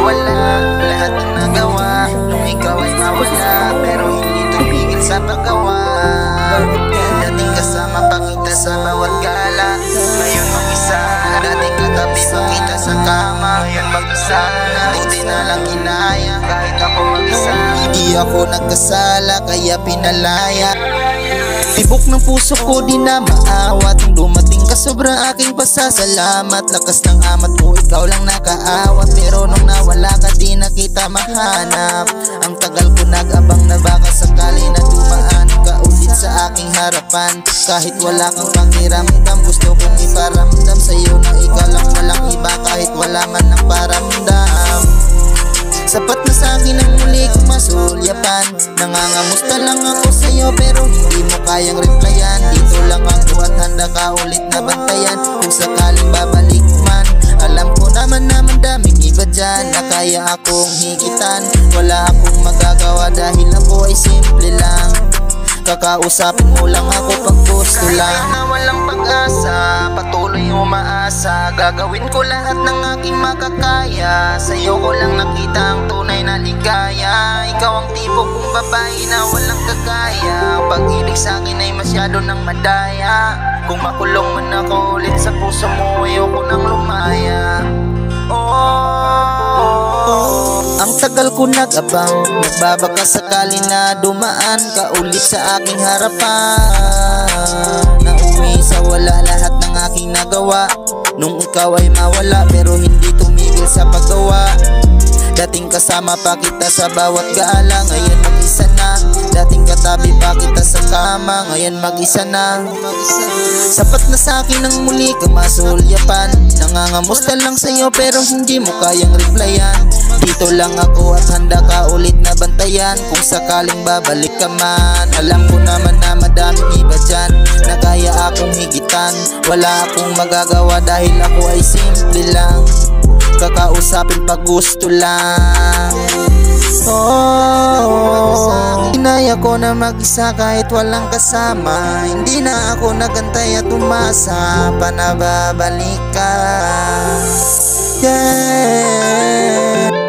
wala lahat ng nagawa nung ikaw ay mawala, pero hindi tumigil sa paggawa. Dating kasama pa kita sa bawat gala, ngayon mag-isa. Dating katabi pa kita sa kama, ngayon mag-isa. Buti na lang kinaya kahit ako mag-isa. Hindi ako nagkasala kaya pinalaya. Tibok ng puso ko di na maawat, nung dumating ka sobrang aking pasasalamat. Lakas ng amat ko, ikaw lang nakaawat, pero nung nawala ka di na kita mahanap. Ang tagal ko nag-abang na baka sakali na dumaan ka ulit sa aking harapan. Kahit wala kang pakiramdam, gusto kong iparamdam sa'yo na ikaw lang walang iba, kahit wala man ng paramdam. Sapat na sa'kin ang muli kong masulyapan. Nangangamusta lang ako sa'yo pero hindi mo kayang replyan. Dito lang ako at handa ka ulit na bantayan kung sakaling babalik man. Alam ko naman daming iba dyan na kaya akong higitan. Wala akong magagawa dahil ako ay simple lang. Kakausapin mo lang ako pag gusto lang. Kahit na walang pag-asa, patuloy umaasa. Gagawin ko lahat ng aking makakaya. Sa'yo ko lang nakita ang tunay na ligaya. Ikaw ang tipo kong babae na walang kagaya. Ang pag-ibig sa'kin ay masyado nang madaya. Kung makulong man ako ulit sa puso mo, ayoko nang lumaya. Ang tagal ko nag-abang, nagbabaka sakali na dumaan ka ulit sa aking harapan. Nauwi sa wala lahat ng aking nagawa, nung ikaw ay mawala pero hindi tumigil sa paggawa. Dating kasama pa kita sa bawat gala, ngayon mag-isa na. Dating katabi pa kita sa kama, ngayon mag-isa na. Sapat na sa'kin ang muli ka masulyapan. Nangangamusta lang sa'yo pero hindi mo kayang replyan. Dito lang ako at handa ka ulit na bantayan kung sakaling babalik ka man. Alam ko naman na madaming iba dyan na kaya akong higitan. Wala akong magagawa dahil ako ay simple lang. Kakausapin pag gusto lang. Inaya ko na mag-isa kahit walang kasama. Hindi na ako nagantay at umasa pa na babalik ka. Yeah.